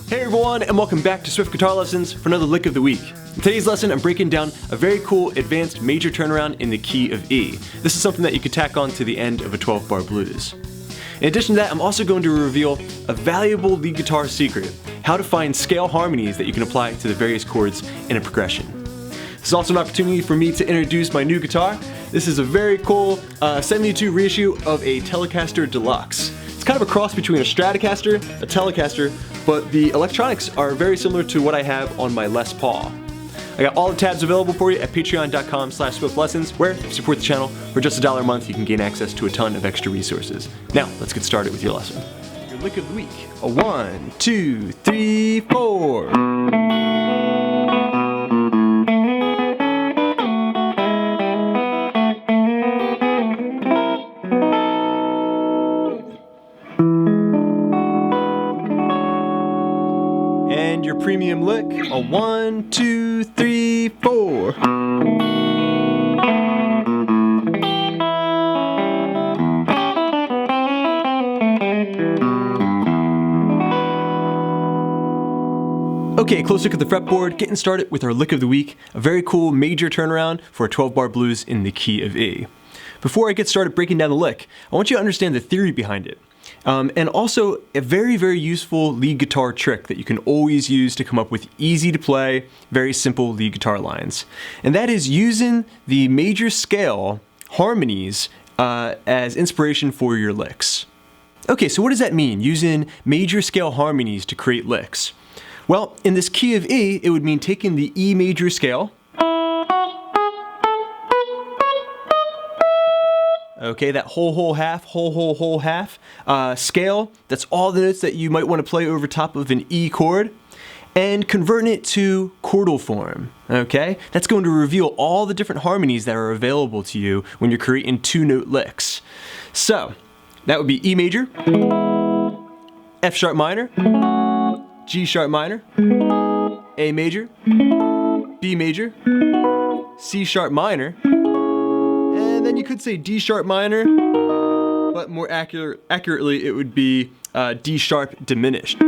Hey everyone, and welcome back to Swift Guitar Lessons for another lick of the week. In today's lesson, I'm breaking down a very cool advanced major turnaround in the key of E. This is something that you could tack on to the end of a 12-bar blues. In addition to that, I'm also going to reveal a valuable lead guitar secret, how to find scale harmonies that you can apply to the various chords in a progression. This is also an opportunity for me to introduce my new guitar. This is a very cool 72 reissue of a Telecaster Deluxe. It's kind of a cross between a Stratocaster, a Telecaster, but the electronics are very similar to what I have on my Les Paul. I got all the tabs available for you at patreon.com/swiftlessons, where if you support the channel for just $1 a month, you can gain access to a ton of extra resources. Now, let's get started with your lesson. Your lick of the week. A 1, 2, 3, 4. And your premium lick, a 1, 2, 3, 4. Okay, close look at the fretboard, getting started with our lick of the week, a very cool major turnaround for a 12-bar blues in the key of E. Before I get started breaking down the lick, I want you to understand the theory behind it. And also a very, very useful lead guitar trick that you can always use to come up with easy to play, very simple lead guitar lines. And that is using the major scale harmonies as inspiration for your licks. Okay, so what does that mean, using major scale harmonies to create licks? Well, in this key of E, it would mean taking the E major scale, okay, that whole half scale, that's all the notes that you might want to play over top of an E chord, and converting it to chordal form, okay? That's going to reveal all the different harmonies that are available to you when you're creating two-note licks. So, that would be E major, F sharp minor, G sharp minor, A major, B major, C sharp minor, and then you could say D sharp minor, but more accurately it would be D sharp diminished.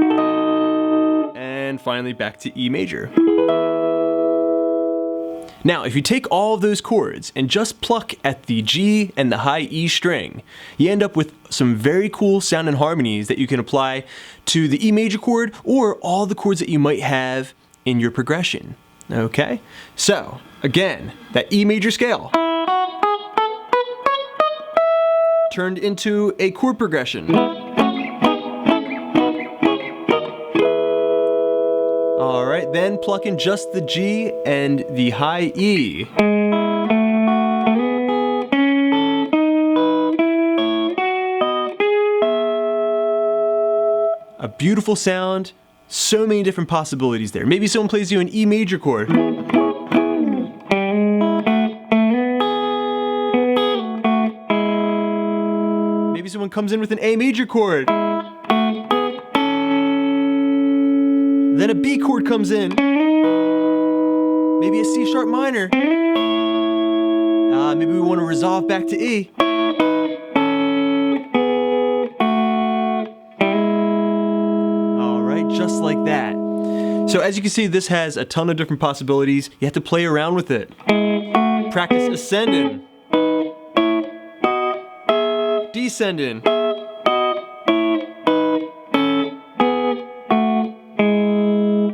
And finally back to E major. Now, if you take all of those chords and just pluck at the G and the high E string, you end up with some very cool sounding harmonies that you can apply to the E major chord or all the chords that you might have in your progression. Okay? So, again, that E major scale turned into a chord progression. Alright, then pluck in just the G and the high E. A beautiful sound, so many different possibilities there. Maybe someone plays you an E major chord. Maybe someone comes in with an A major chord. Then a B chord comes in. Maybe a C sharp minor. Maybe we want to resolve back to E. Alright, just like that. So as you can see, this has a ton of different possibilities. You have to play around with it. Practice ascending, descending,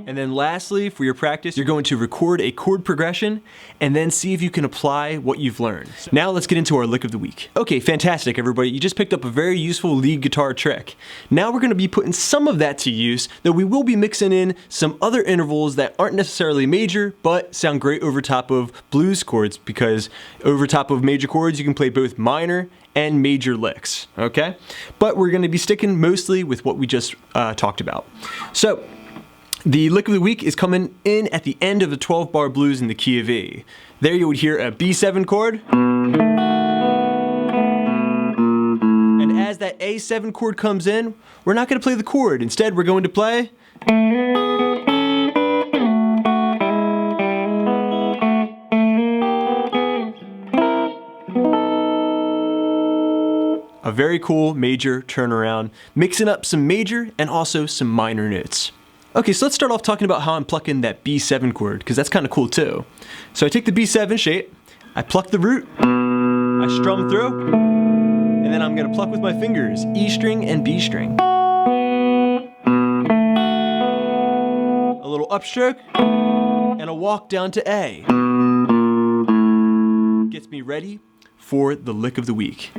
and then lastly, for your practice, you're going to record a chord progression and then see if you can apply what you've learned. Now let's get into our lick of the week. Okay, fantastic everybody. You just picked up a very useful lead guitar trick. Now we're going to be putting some of that to use, though we will be mixing in some other intervals that aren't necessarily major, but sound great over top of blues chords, because over top of major chords you can play both minor and major licks, okay? But we're going to be sticking mostly with what we just talked about. So, the lick of the week is coming in at the end of the 12-bar blues in the key of E. There you would hear a B7 chord. And as that A7 chord comes in, we're not going to play the chord. Instead, we're going to play a very cool major turnaround, mixing up some major and also some minor notes. Okay, so let's start off talking about how I'm plucking that B7 chord, because that's kind of cool too. So I take the B7 shape, I pluck the root, I strum through, and then I'm going to pluck with my fingers E string and B string. A little upstroke, and a walk down to A. Gets me ready for the lick of the week.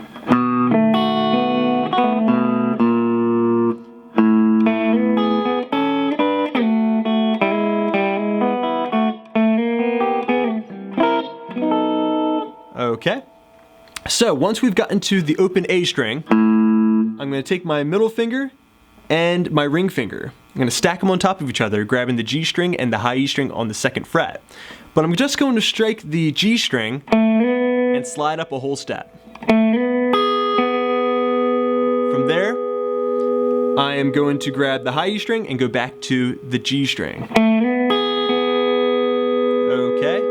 Okay, so once we've gotten to the open A string, I'm going to take my middle finger and my ring finger. I'm going to stack them on top of each other, grabbing the G string and the high E string on the 2nd fret. But I'm just going to strike the G string and slide up a whole step. From there, I am going to grab the high E string and go back to the G string. Okay.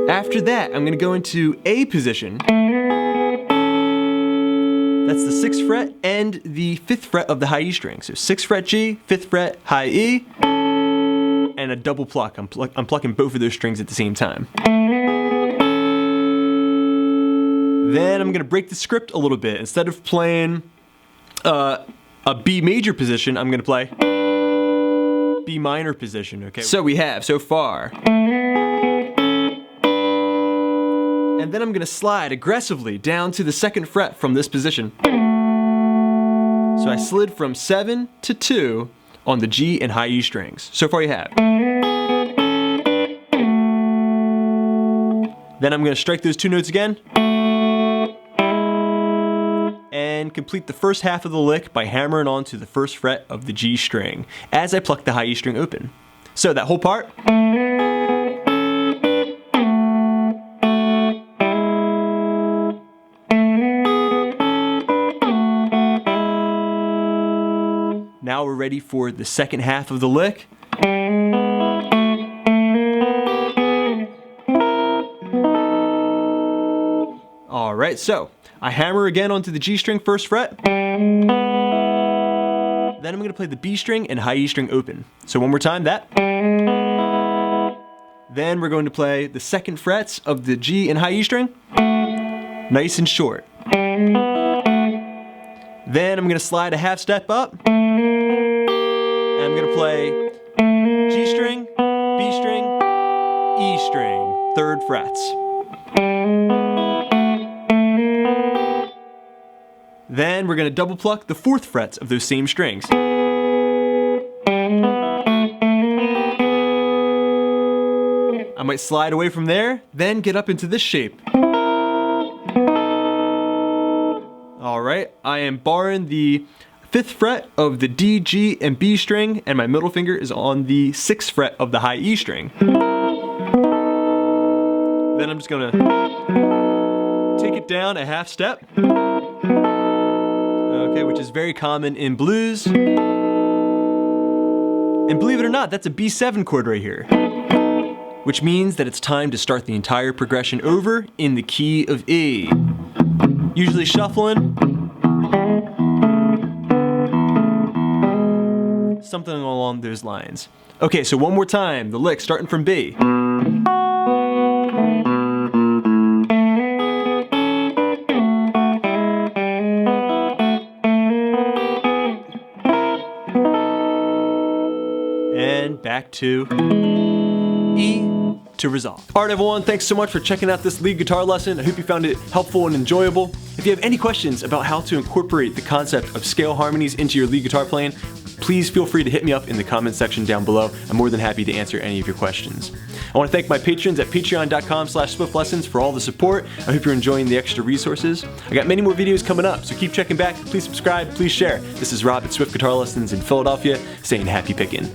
After that, I'm going to go into A position. That's the 6th fret and the 5th fret of the high E string. So 6th fret G, 5th fret high E, and a double pluck. I'm plucking both of those strings at the same time. Then I'm going to break the script a little bit. Instead of playing a B major position, I'm going to play B minor position. Okay. So we have so far. And then I'm going to slide aggressively down to the 2nd fret from this position. So I slid from 7 to 2 on the G and high E strings. So far you have. Then I'm going to strike those 2 notes again and complete the first half of the lick by hammering onto the 1st fret of the G string as I pluck the high E string open. So that whole part. Now we're ready for the 2nd half of the lick. Alright, so I hammer again onto the G string 1st fret. Then I'm going to play the B string and high E string open. So one more time, that. Then we're going to play the 2nd frets of the G and high E string. Nice and short. Then I'm going to slide a half step up. And I'm going to play G string, B string, E string, 3rd frets. Then we're going to double pluck the 4th frets of those same strings. I might slide away from there, then get up into this shape. Alright, I am barring the 5th fret of the D, G, and B string, and my middle finger is on the 6th fret of the high E string. Then I'm just gonna take it down a half step. Okay, which is very common in blues. And believe it or not, that's a B7 chord right here. Which means that it's time to start the entire progression over in the key of E. Usually shuffling. Something along those lines. Okay, so one more time, the lick starting from B. And back to E to resolve. Alright everyone, thanks so much for checking out this lead guitar lesson. I hope you found it helpful and enjoyable. If you have any questions about how to incorporate the concept of scale harmonies into your lead guitar playing, please feel free to hit me up in the comment section down below. I'm more than happy to answer any of your questions. I want to thank my patrons at patreon.com/swiftlessons for all the support. I hope you're enjoying the extra resources. I got many more videos coming up, so keep checking back. Please subscribe, please share. This is Rob at Swift Guitar Lessons in Philadelphia, saying happy picking.